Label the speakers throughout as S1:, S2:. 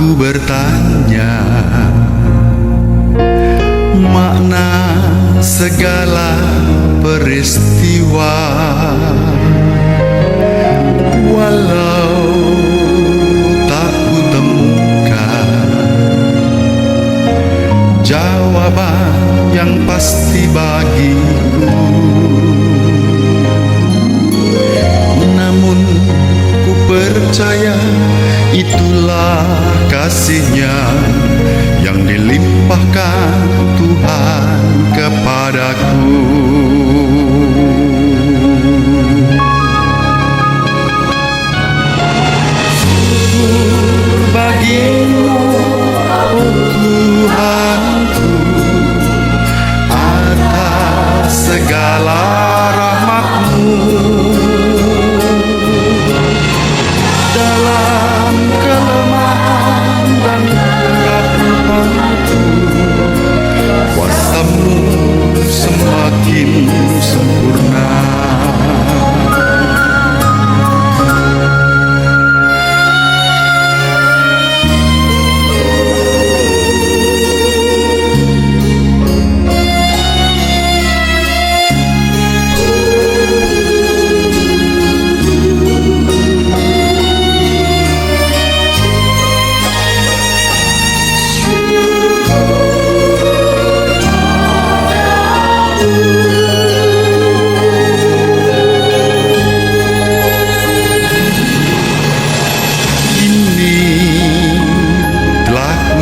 S1: Aku bertanya makna segala peristiwa, walau tak kutemukan jawaban yang pasti bagiku. Namun ku percaya itulah kasihnya yang dilimpahkan Tuhan kepadaku. Syukur bagimu, oh Tuhanku, atas segala rahmat-Mu. Dalam kelemahan dan keraguanku, kuasa-Mu semakin sempurna.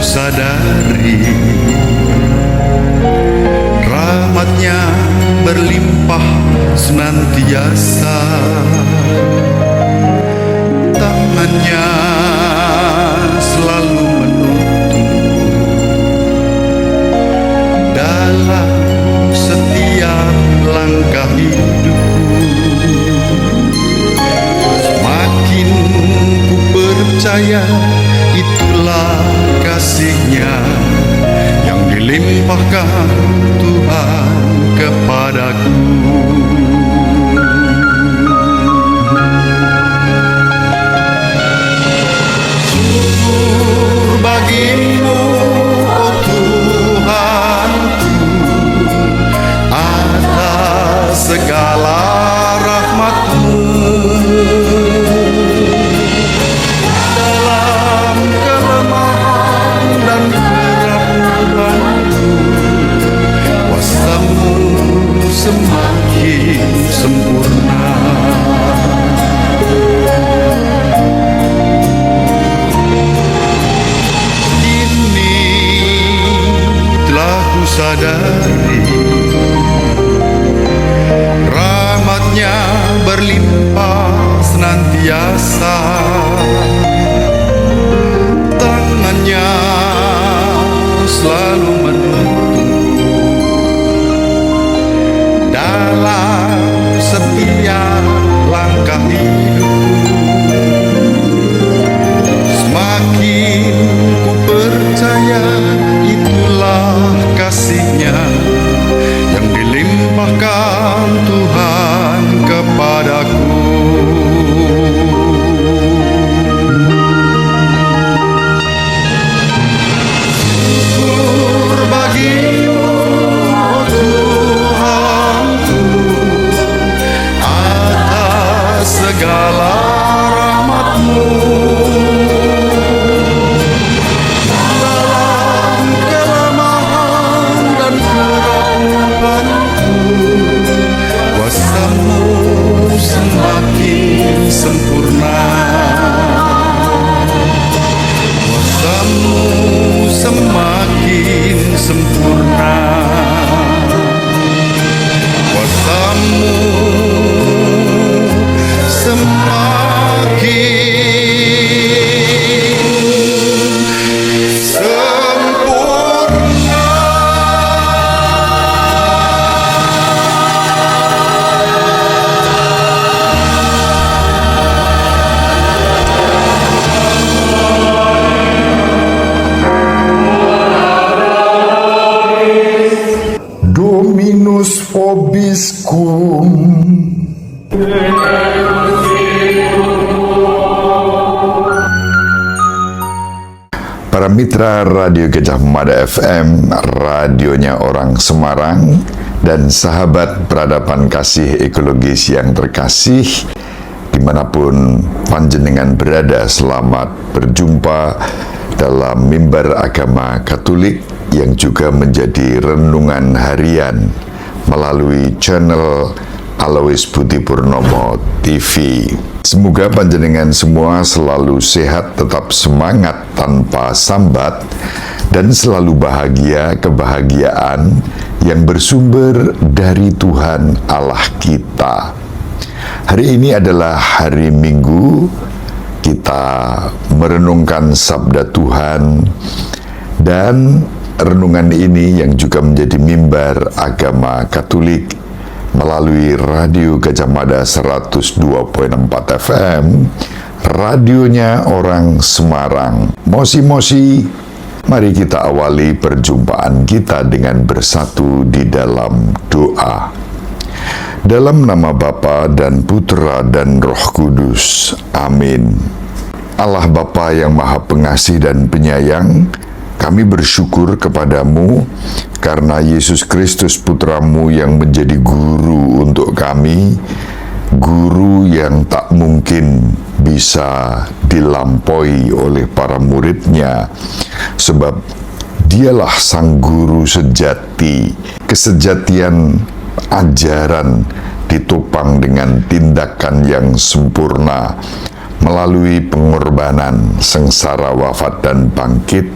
S1: Sadari rahmat-Nya berlimpah senantiasa, tangan-Nya selalu menuntun dalam setiap langkah hidupku. Semakin ku percaya itulah kasih-Nya yang dilimpahkan Tuhan kepadaku. Syukur bagimu, oh Tuhanku, atas segala rahmat-Mu. Semakin sempurna. Kini telah ku sadari rahmat-Nya berlimpah senantiasa, tangan-Nya selalu menuntun dalam setiap langkah hidupku. Semakin ku percaya itulah kasih-Nya yang dilimpahkan Tuhan kepadaku. Syukur
S2: Para mitra Radio Gajah Mada FM, radionya orang Semarang, dan sahabat peradaban kasih ekologis yang terkasih, dimanapun panjenengan berada, selamat berjumpa dalam mimbar agama Katolik yang juga menjadi renungan harian melalui channel Alois Budi Purnomo TV. Semoga panjenengan semua selalu sehat, tetap semangat tanpa sambat, dan selalu bahagia kebahagiaan yang bersumber dari Tuhan Allah kita. Hari ini adalah hari Minggu, kita merenungkan sabda Tuhan, dan renungan ini yang juga menjadi mimbar agama Katolik melalui Radio Gajah Mada 102.4 FM, radionya orang Semarang. Mosi-mosi, mari kita awali perjumpaan kita dengan bersatu di dalam doa. Dalam nama Bapa dan Putra dan Roh Kudus. Amin. Allah Bapa yang Maha Pengasih dan Penyayang, kami bersyukur kepadamu karena Yesus Kristus Putramu yang menjadi guru untuk kami, guru yang tak mungkin bisa dilampaui oleh para muridnya, sebab dialah sang guru sejati. Kesejatian ajaran ditopang dengan tindakan yang sempurna melalui pengorbanan, sengsara, wafat, dan bangkit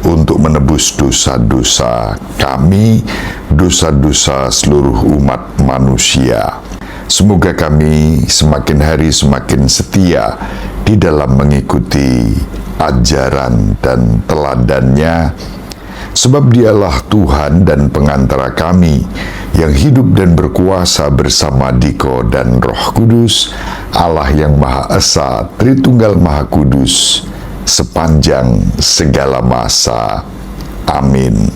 S2: untuk menebus dosa-dosa kami, dosa-dosa seluruh umat manusia. Semoga kami semakin hari semakin setia di dalam mengikuti ajaran dan teladannya, sebab dialah Tuhan dan pengantara kami yang hidup dan berkuasa bersama Diko dan Roh Kudus, Allah yang Maha Esa, Tritunggal Maha Kudus, sepanjang segala masa. Amin.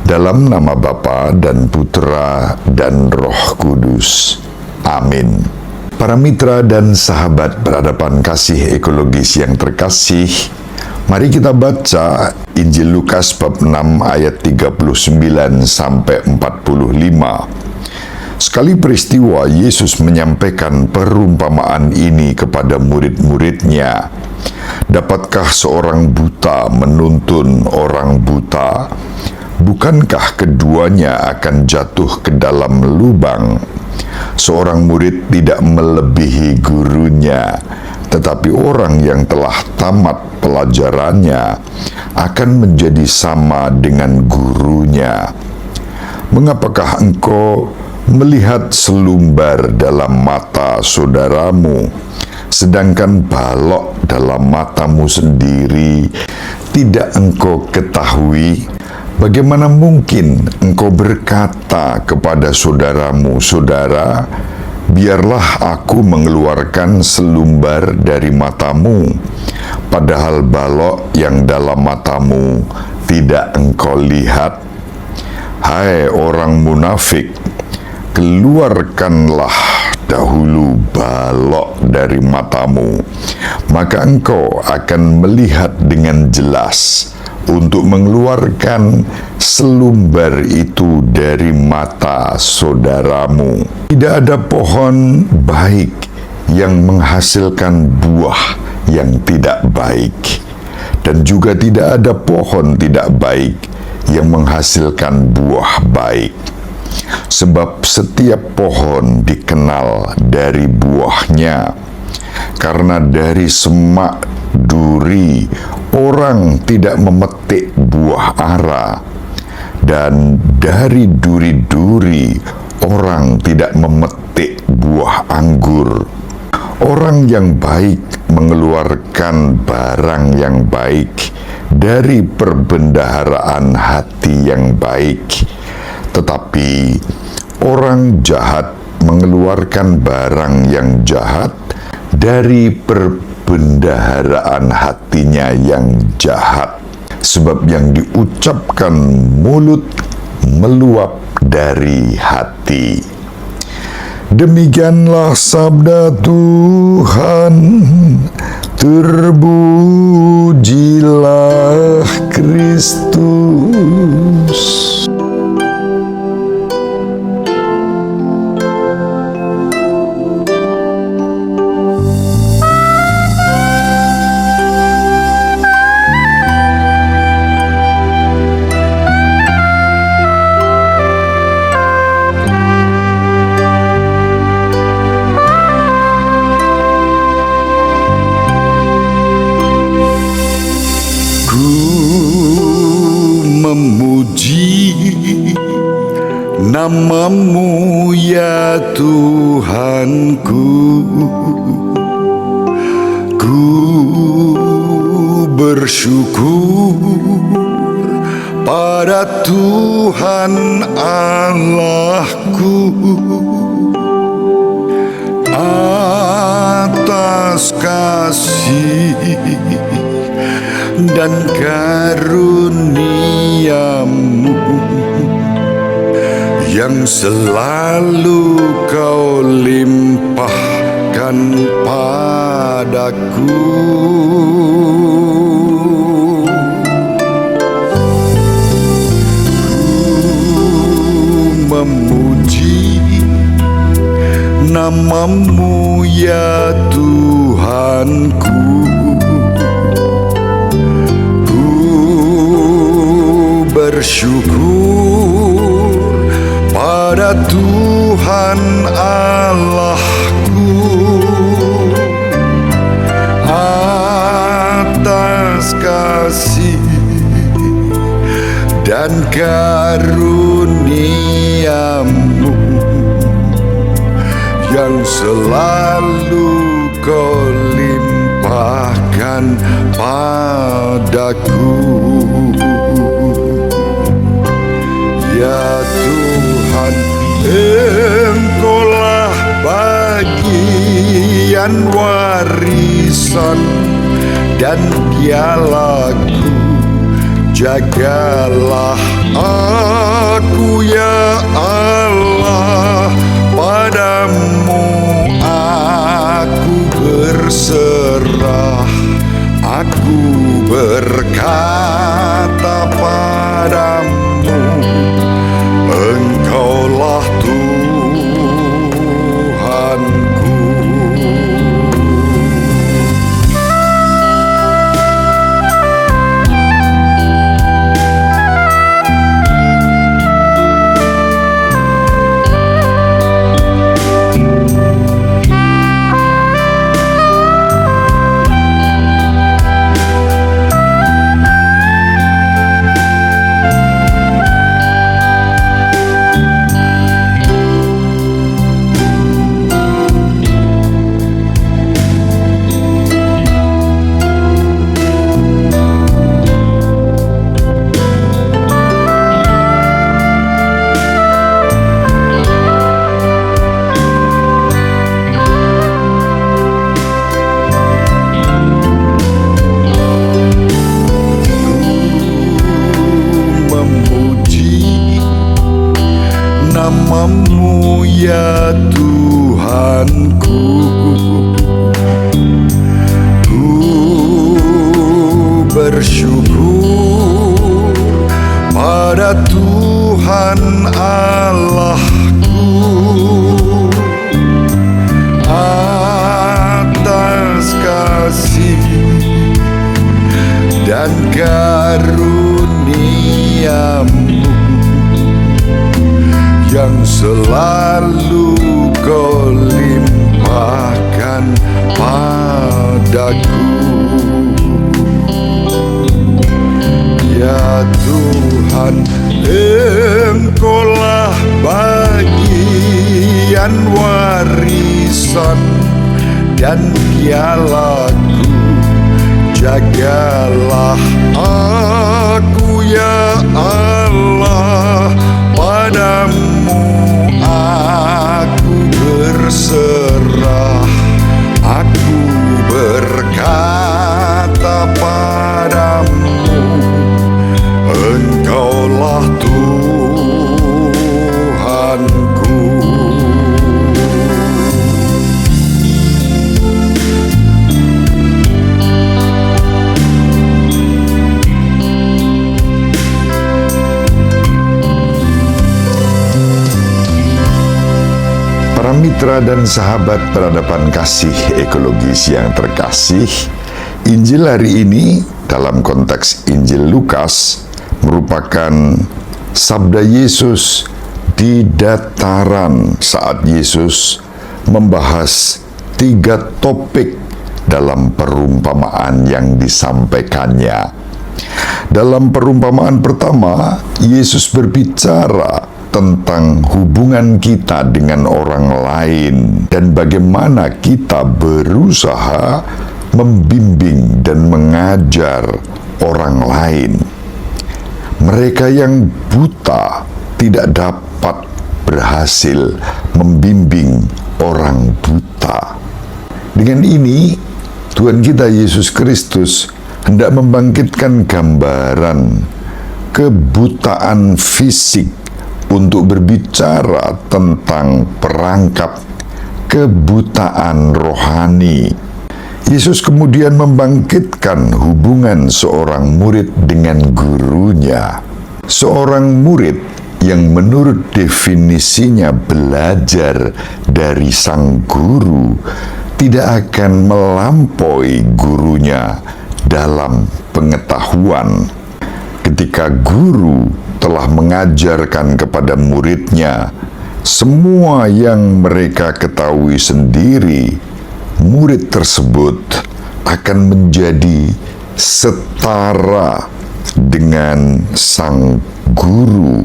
S2: Dalam nama Bapa dan Putra dan Roh Kudus. Amin. Para mitra dan sahabat peradaban kasih ekologis yang terkasih, mari kita baca Injil Lukas bab 6 ayat 39 sampai 45. Sekali peristiwa Yesus menyampaikan perumpamaan ini kepada murid-muridnya. Dapatkah seorang buta menuntun orang buta? Bukankah keduanya akan jatuh ke dalam lubang? Seorang murid tidak melebihi gurunya, tetapi orang yang telah tamat pelajarannya akan menjadi sama dengan gurunya. Mengapakah engkau melihat selumbar dalam mata saudaramu, sedangkan balok dalam matamu sendiri tidak engkau ketahui? Bagaimana mungkin engkau berkata kepada saudaramu, "Saudara, biarlah aku mengeluarkan selumbar dari matamu," padahal balok yang dalam matamu tidak engkau lihat? Hai orang munafik, keluarkanlah dahulu balok dari matamu, maka engkau akan melihat dengan jelas untuk mengeluarkan selumbar itu dari mata saudaramu. Tidak ada pohon baik yang menghasilkan buah yang tidak baik, dan juga tidak ada pohon tidak baik yang menghasilkan buah baik. Sebab setiap pohon dikenal dari buahnya. Karena dari semak duri orang tidak memetik buah ara, dan dari duri-duri orang tidak memetik buah anggur. Orang yang baik mengeluarkan barang yang baik dari perbendaharaan hati yang baik, tetapi orang jahat mengeluarkan barang yang jahat dari perbendaharaan hatinya yang jahat. Sebab yang diucapkan mulut meluap dari hati. Demikianlah sabda Tuhan, terpujilah
S1: Namamu ya Tuhanku, ku bersyukur pada Tuhan Allahku atas kasih dan karunia-Mu yang selalu Kau limpahkan padaku. Ku memuji namamu ya Tuhanku, ku bersyukur pada Tuhan Allahku atas kasih dan karunia-Mu yang selalu Kau limpahkan padaku. Ya Tuhan, Engkaulah bagian warisan dan pialaku. Jagalah aku ya Allah, padamu aku berserah. Aku berkata padamu, Engkaulah Tuhanku. Namamu ya Tuhanku, ku bersyukur pada Tuhan Allahku atas kasih dan karunia-Mu yang selalu Kau limpahkan padaku. Ya Tuhan, Engkaulah bagian warisan dan pialaku. Jagalah aku ya Allah, padamu aku berserah. Aku berkata padamu, Engkaulah Tuhanku.
S2: Para mitra dan sahabat peradaban kasih ekologis yang terkasih, Injil hari ini dalam konteks Injil Lukas merupakan sabda Yesus di dataran saat Yesus membahas 3 topik dalam perumpamaan yang disampaikannya. Dalam perumpamaan pertama, Yesus berbicara tentang hubungan kita dengan orang lain dan bagaimana kita berusaha membimbing dan mengajar orang lain. Mereka yang buta tidak dapat berhasil membimbing orang buta. Dengan ini, Tuhan kita Yesus Kristus hendak membangkitkan gambaran kebutaan fisik untuk berbicara tentang perangkap kebutaan rohani. Yesus kemudian membangkitkan hubungan seorang murid dengan gurunya. Seorang murid yang menurut definisinya belajar dari sang guru tidak akan melampaui gurunya dalam pengetahuan. Ketika guru telah mengajarkan kepada muridnya semua yang mereka ketahui sendiri, murid tersebut akan menjadi setara dengan sang guru.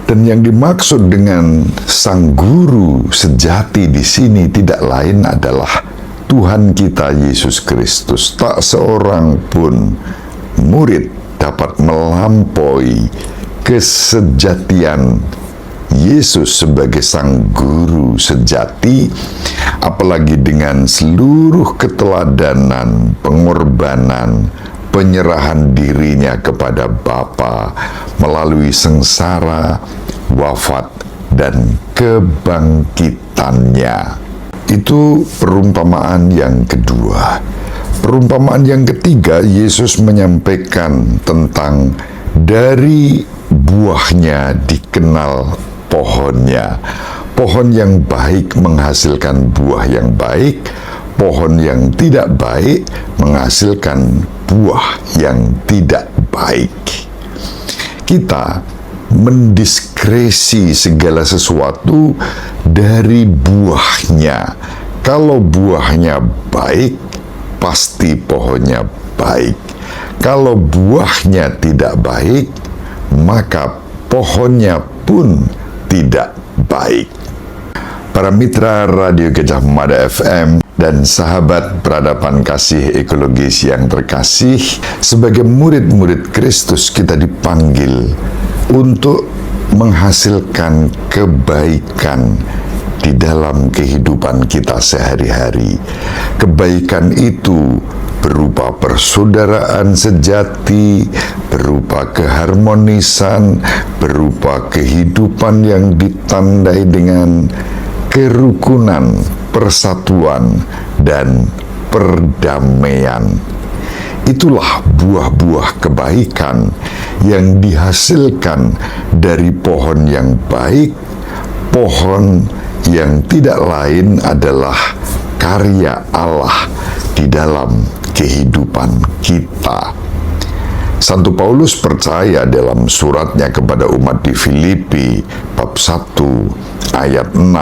S2: Dan yang dimaksud dengan sang guru sejati di sini tidak lain adalah Tuhan kita Yesus Kristus. Tak seorang pun murid dapat melampaui kesejatian Yesus sebagai sang guru sejati, apalagi dengan seluruh keteladanan, pengorbanan, penyerahan dirinya kepada Bapa melalui sengsara, wafat, dan kebangkitannya. Itu perumpamaan yang kedua. Perumpamaan yang ketiga, Yesus menyampaikan tentang dari buahnya dikenal pohonnya. Pohon yang baik menghasilkan buah yang baik, pohon yang tidak baik menghasilkan buah yang tidak baik. Kita mendiskresi segala sesuatu dari buahnya. Kalau buahnya baik, pasti pohonnya baik. Kalau buahnya tidak baik, maka pohonnya pun tidak baik. Para mitra Radio Gajah Mada FM dan sahabat peradaban kasih ekologis yang terkasih, sebagai murid-murid Kristus kita dipanggil untuk menghasilkan kebaikan di dalam kehidupan kita sehari-hari. Kebaikan itu berupa persaudaraan sejati, berupa keharmonisan, berupa kehidupan yang ditandai dengan kerukunan, persatuan, dan perdamaian. Itulah buah-buah kebaikan yang dihasilkan dari pohon yang baik. Pohon yang tidak lain adalah karya Allah di dalam kehidupan kita. Santo Paulus percaya dalam suratnya kepada umat di Filipi bab 1 ayat 6,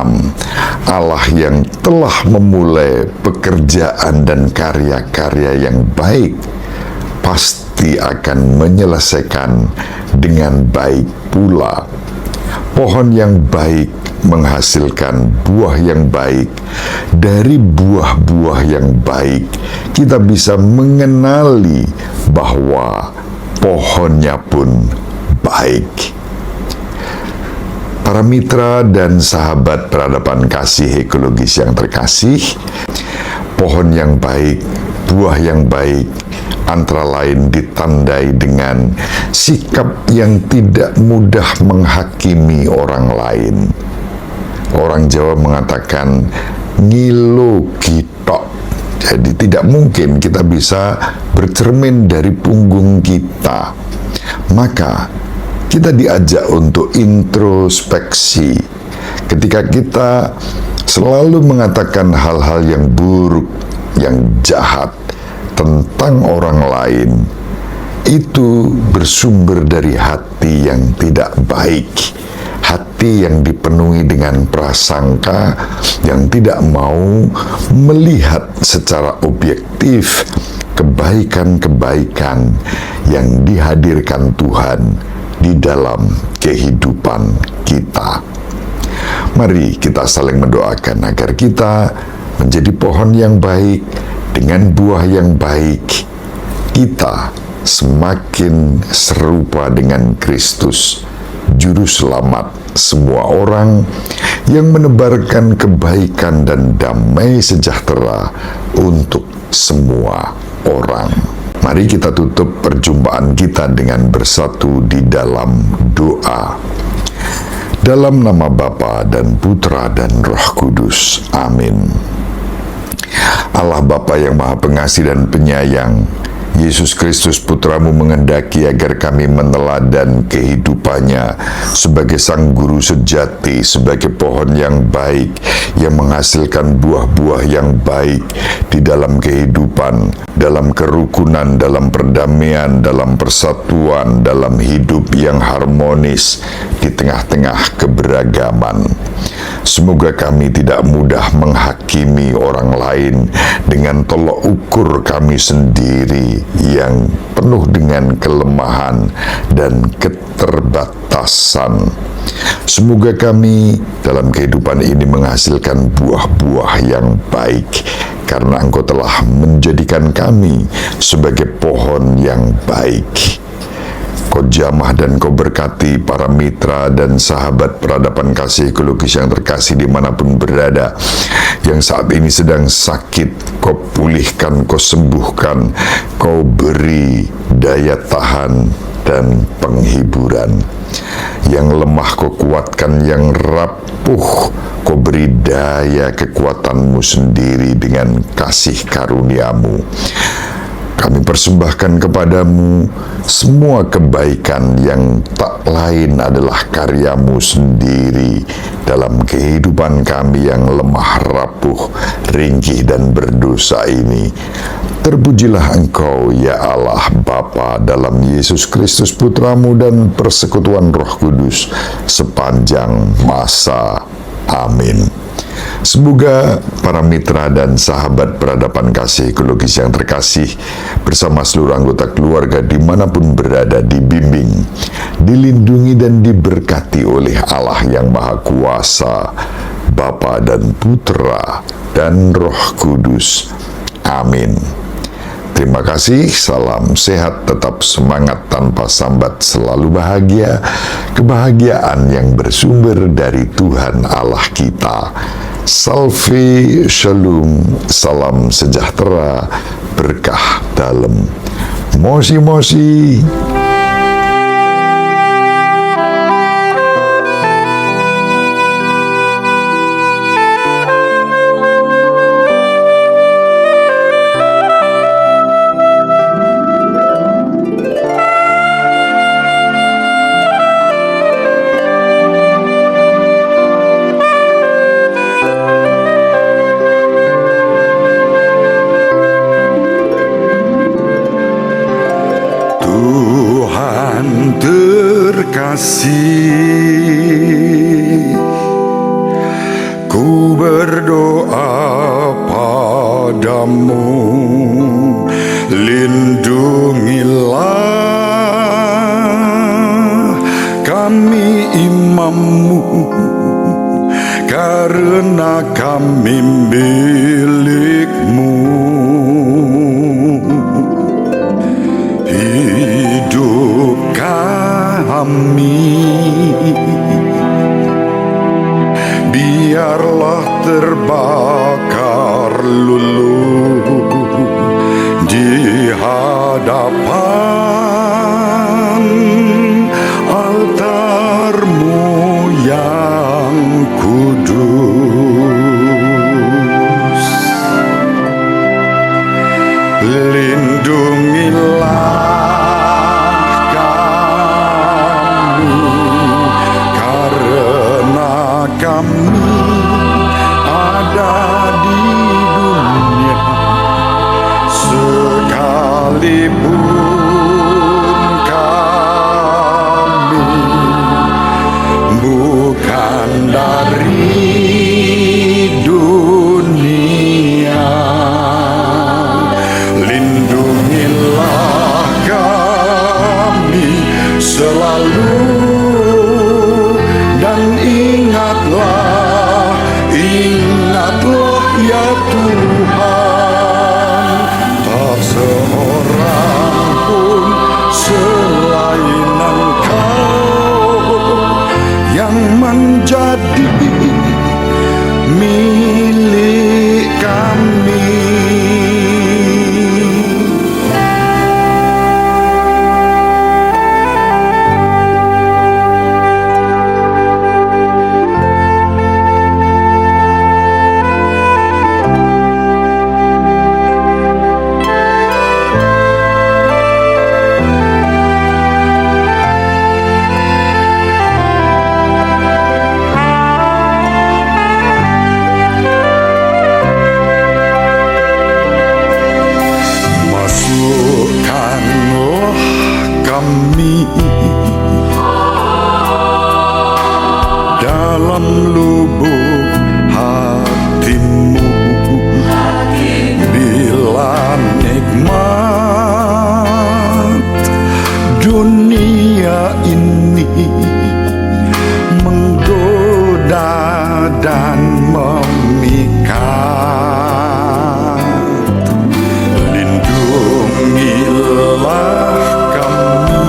S2: Allah yang telah memulai pekerjaan dan karya-karya yang baik pasti akan menyelesaikan dengan baik pula. Pohon yang baik menghasilkan buah yang baik. Dari buah-buah yang baik, kita bisa mengenali bahwa pohonnya pun baik. Para mitra dan sahabat peradaban kasih ekologis yang terkasih, pohon yang baik, buah yang baik, antara lain ditandai dengan sikap yang tidak mudah menghakimi orang lain. Orang Jawa mengatakan ngilo gitok. Jadi tidak mungkin kita bisa bercermin dari punggung kita. Maka kita diajak untuk introspeksi. Ketika kita selalu mengatakan hal-hal yang buruk, yang jahat tentang orang lain, itu bersumber dari hati yang tidak baik. Hati yang dipenuhi dengan prasangka yang tidak mau melihat secara objektif kebaikan-kebaikan yang dihadirkan Tuhan di dalam kehidupan kita. Mari kita saling mendoakan agar kita menjadi pohon yang baik dengan buah yang baik. Kita semakin serupa dengan Kristus, Juru Selamat semua orang yang menebarkan kebaikan dan damai sejahtera untuk semua orang. Mari kita tutup perjumpaan kita dengan bersatu di dalam doa. Dalam nama Bapa dan Putra dan Roh Kudus. Amin. Allah Bapa yang Maha Pengasih dan Penyayang, Yesus Kristus Putramu mengendaki agar kami meneladan kehidupannya sebagai Sang Guru sejati, sebagai pohon yang baik, yang menghasilkan buah-buah yang baik di dalam kehidupan, dalam kerukunan, dalam perdamaian, dalam persatuan, dalam hidup yang harmonis di tengah-tengah keberagaman. Semoga kami tidak mudah menghakimi orang lain dengan tolok ukur kami sendiri yang penuh dengan kelemahan dan keterbatasan. Semoga kami dalam kehidupan ini menghasilkan buah-buah yang baik, karena Engkau telah menjadikan kami sebagai pohon yang baik. Kau jamah dan Kau berkati para mitra dan sahabat peradaban kasih ekologis yang terkasih dimanapun berada, yang saat ini sedang sakit. Kau pulihkan, Kau sembuhkan, Kau beri daya tahan dan penghiburan. Yang lemah Kau kuatkan, yang rapuh Kau beri daya kekuatan-Mu sendiri dengan kasih karunia-Mu. Kami persembahkan kepadamu semua kebaikan yang tak lain adalah karya-Mu sendiri dalam kehidupan kami yang lemah, rapuh, ringkih, dan berdosa ini. Terpujilah Engkau, ya Allah Bapa, dalam Yesus Kristus Putramu dan persekutuan Roh Kudus sepanjang masa. Amin. Semoga para mitra dan sahabat peradaban kasih ekologis yang terkasih bersama seluruh anggota keluarga dimanapun berada dibimbing, dilindungi dan diberkati oleh Allah yang Maha Kuasa, Bapa dan Putra dan Roh Kudus. Amin. Terima kasih, salam sehat, tetap semangat tanpa sambat, selalu bahagia, kebahagiaan yang bersumber dari Tuhan Allah kita. Salve, shalom, salam sejahtera, berkah dalam. Mosi-mosi.
S1: Tuhan terkasih, ku berdoa padamu, lindungilah kami imam-Mu, karena kami milik-Mu. Hidup kami biarlah terbakar luluh di hadapan altar-Mu yang kudus. kami dalam lubuk hatimu. Bila nikmat dunia ini menggoda dan memikat, lindungilah kami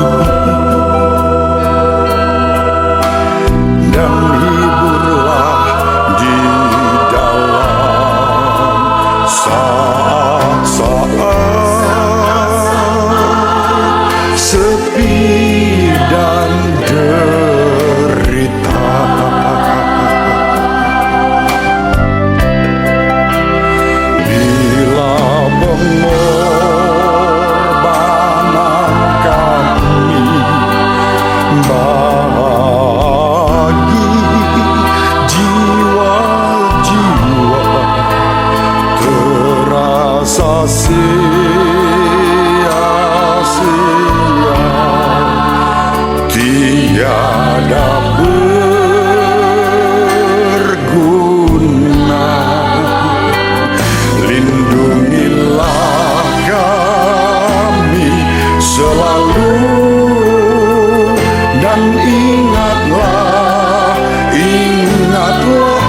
S1: dan hiburlah di dalam saat-saat sepi dan derita. Bila pengorbanan kami bagi jiwa-jiwa terasa sia-sia, tiada berguna. Lindungilah kami selalu dan ingatlah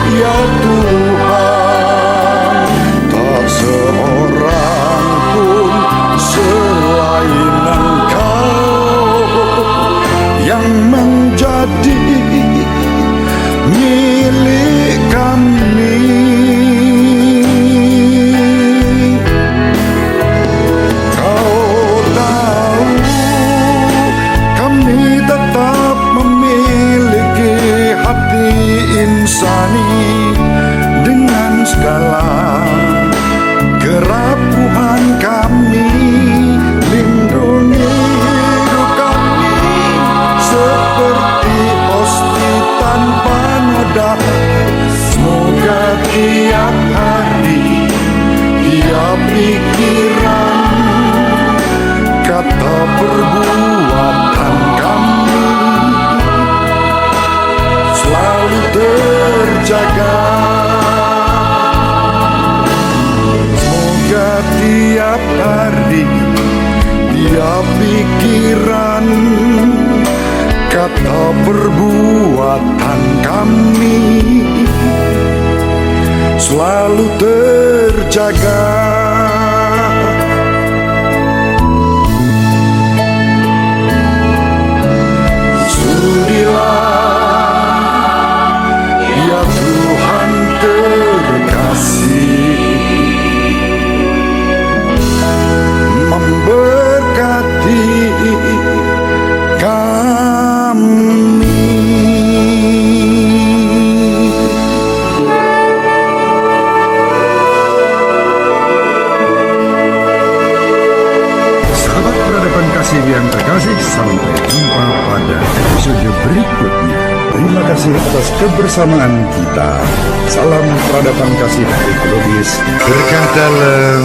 S1: ya Tuhan, tak seorang pun selain Engkau yang menjadi milik kami. Kau tahu kami tetap memiliki hati insani dengan segala kerapuhan kami. Lindungi hidup kami seperti hosti tanpa noda. Semoga tiap hari tiap pikiran kata perbuatan kami selalu terjaga. Semoga tiap hari tiap pikiran kata perbuatan kami selalu terjaga. Sudilah ya Tuhan terkasih, memberkati kami. Sahabat peradaban kasih yang terkasih, sampai jumpa pada episode berikutnya. Terima kasih atas kebersamaan kita. Salam peradaban kasih ekologis. Berkah dalam